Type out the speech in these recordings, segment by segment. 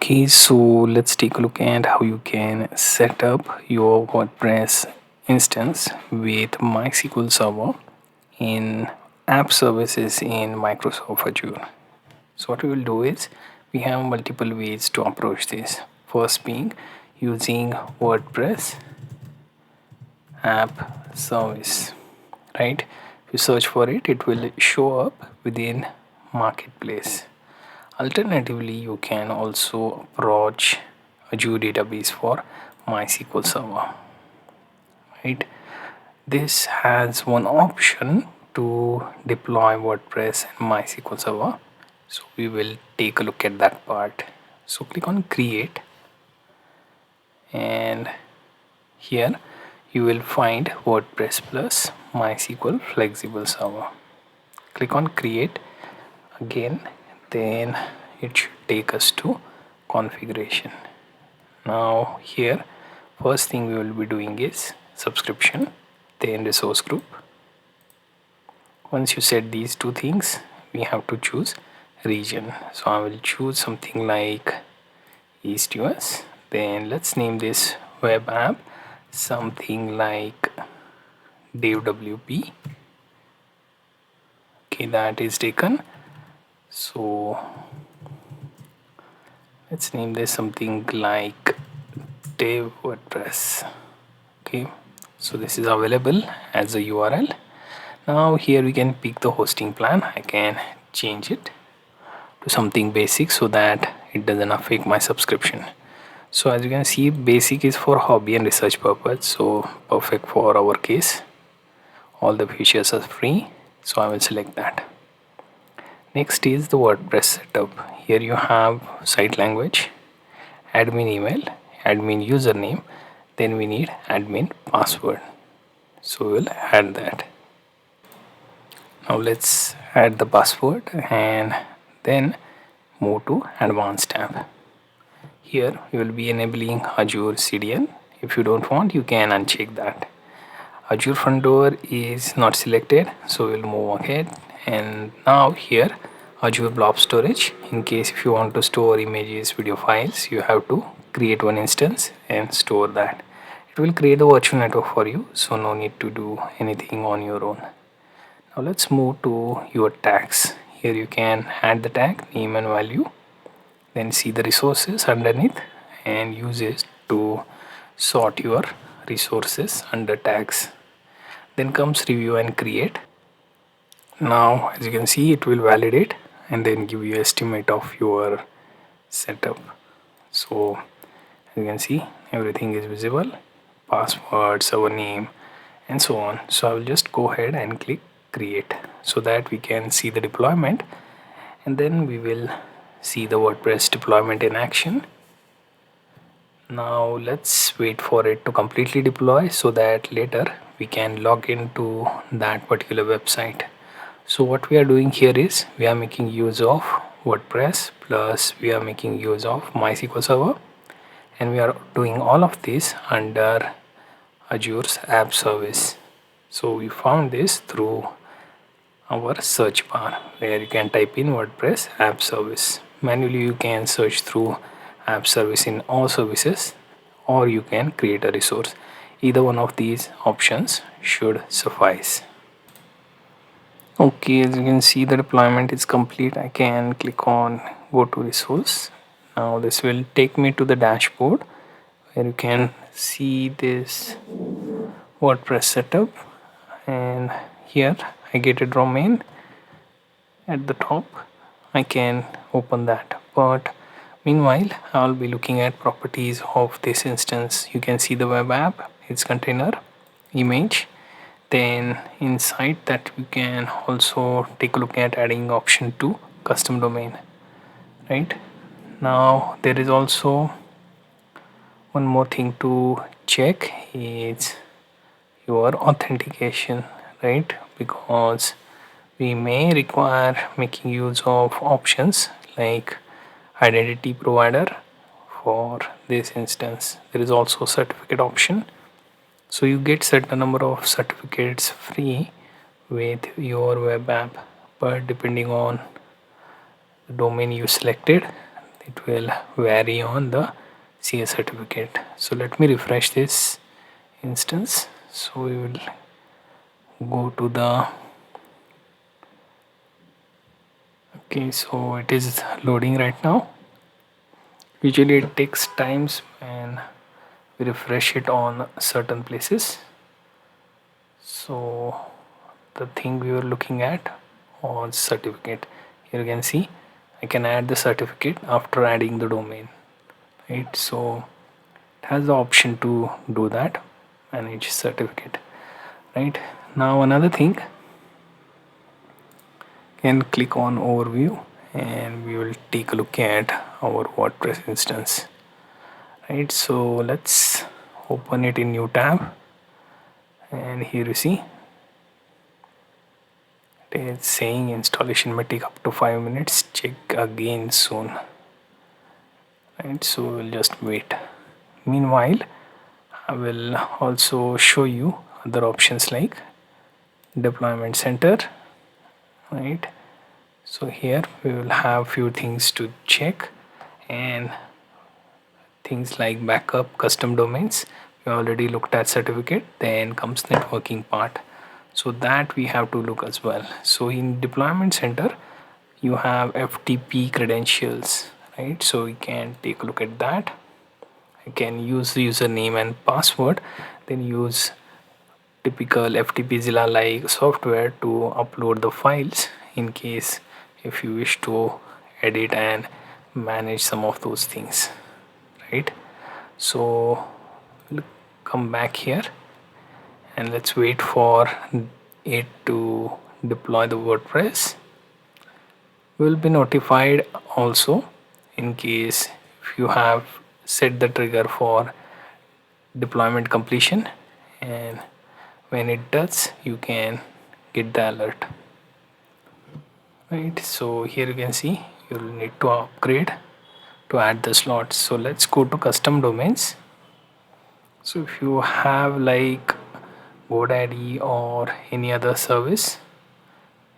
Okay, so let's take a look at how you can set up your WordPress instance with MySQL Server in app services in Microsoft Azure. So what we will do is we have multiple ways to approach this. First being using WordPress app service, right? If you search for it, it will show up within Marketplace. Alternatively, you can also approach Azure database for MySQL Server, right? This has one option to deploy WordPress and MySQL Server. So we will take a look at that part. So click on create, and here you will find WordPress plus MySQL flexible server. Click on create again, then it should take us to configuration. Now here first thing we will be doing is subscription, then resource group. Once you set these two things, we have to choose region. So I will choose something like East US. Then let's name this web app something like DevWP. Okay, that is taken. So let's name this something like Dev WordPress. Okay, so this is available as a URL. Now here we can pick the hosting plan. I can change it to something basic so that it doesn't affect my subscription. So as you can see, basic is for hobby and research purpose, so perfect for our case. All the features are free, so I will select that. Next is the WordPress setup. Here you have site language, admin email, admin username, then we need admin password. So we'll add that. Now let's add the password and then move to advanced tab. Here you will be enabling Azure CDN. If you don't want, you can uncheck that. Azure front door is not selected, so we'll move ahead. And now here Azure blob storage. In case if you want to store images, video files, you have to create one instance and store that. It will create a virtual network for you, so no need to do anything on your own. Now let's move to your tags. Here you can add the tag name and value, then see the resources underneath and use it to sort your resources under tags. Then comes review and create. Now as you can see, it will validate and then give you estimate of your setup. So as you can see, everything is visible, password, server name, and so on. So I will just go ahead and click create so that we can see the deployment, and then we will see the WordPress deployment in action. Now let's wait for it to completely deploy so that later we can log into that particular website. So what we are doing here is we are making use of WordPress plus we are making use of MySQL Server, and we are doing all of this under Azure's app service. So we found this through our search bar where you can type in WordPress app service. Manually you can search through app service in all services, or you can create a resource. Either one of these options should suffice. Okay, as you can see, the deployment is complete. I can click on go to resource. Now this will take me to the dashboard where you can see this WordPress setup, and here I get a domain at the top. I can open that, but meanwhile I'll be looking at properties of this instance. You can see the web app, its container, image. Then inside that you can also take a look at adding option to custom domain. Right now there is also one more thing to check is your authentication, right? Because we may require making use of options like identity provider for this instance. There is also certificate option, so you get certain number of certificates free with your web app, but depending on the domain you selected, it will vary on the CS certificate. So let me refresh this instance. So we will go to the, okay, so it is loading right now. Usually it takes times when we refresh it on certain places. So the thing we were looking at was certificate. Here you can see I can add the certificate after adding the domain, right? So it has the option to do that, manage certificate, right? Now another thing, can click on overview and we will take a look at our WordPress instance, right? So let's open it in new tab, and here you see it is saying installation may take up to 5 minutes, check again soon, right? So we'll just wait. Meanwhile, I will also show you other options like deployment center, right? So here we will have few things to check, and things like backup, custom domains. We already looked at certificate. Then comes networking part, so that we have to look as well. So in deployment center you have FTP credentials, right? So we can take a look at that. I can use the username and password, then use typical FTP-Zilla like software to upload the files in case if you wish to edit and manage some of those things, right? So we'll come back here and let's wait for it to deploy the WordPress. We will be notified also in case if you have set the trigger for deployment completion, and when it does you can get the alert, right? So here you can see you will need to upgrade to add the slots. So let's go to custom domains. So if you have like GoDaddy or any other service,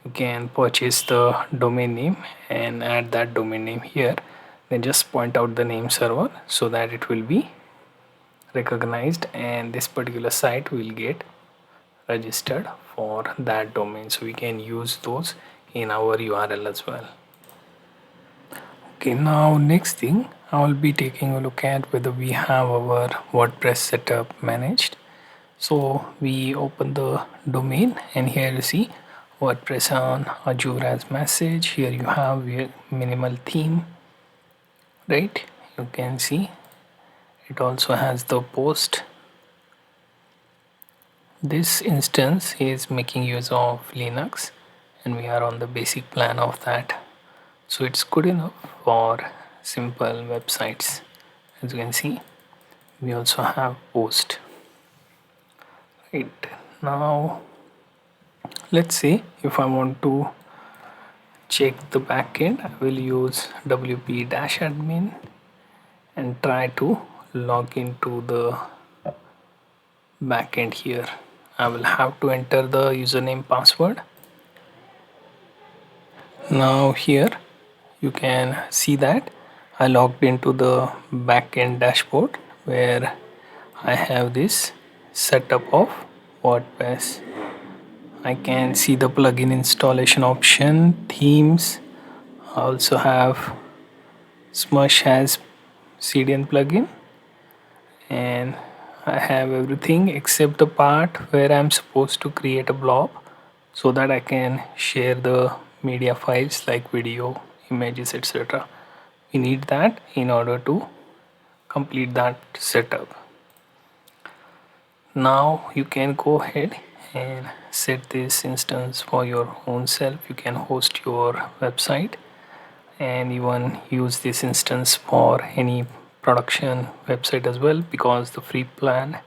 you can purchase the domain name and add that domain name here, then just point out the name server so that it will be recognized and this particular site will get registered for that domain, so we can use those in our URL as well. Okay, now next thing I will be taking a look at whether we have our WordPress setup managed. So we open the domain and here you see WordPress on Azure as message. Here you have your minimal theme, right? You can see it also has the post. This instance is making use of Linux and we are on the basic plan of that, so it's good enough for simple websites. As you can see, we also have post, right? Now let's say if I want to check the backend, I will use wp-admin and try to log into the backend. Here I will have to enter the username password. Now here you can see that I logged into the backend dashboard where I have this setup of WordPress. I can see the plugin installation option, themes. I also have Smush as CDN plugin, and I have everything except the part where I'm supposed to create a blob so that I can share the media files like video, images, etc. We need that in order to complete that setup. Now you can go ahead and set this instance for your own self. You can host your website and even use this instance for any production website as well, because the free plan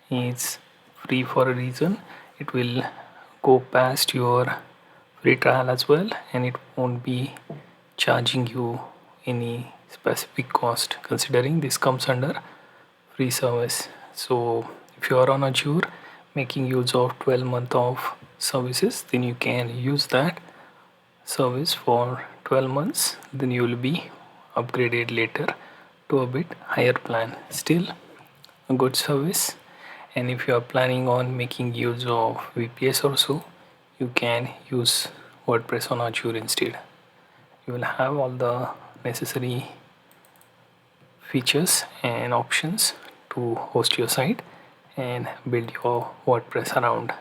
is free for a reason. It will go past your free trial as well and it won't be charging you any specific cost, considering this comes under free service. So if you are on Azure making use of 12 month of services, then you can use that service for 12 months, then you will be upgrade it later to a bit higher plan. Still a good service. And if you are planning on making use of VPS or so, you can use WordPress on Azure instead. You will have all the necessary features and options to host your site and build your WordPress around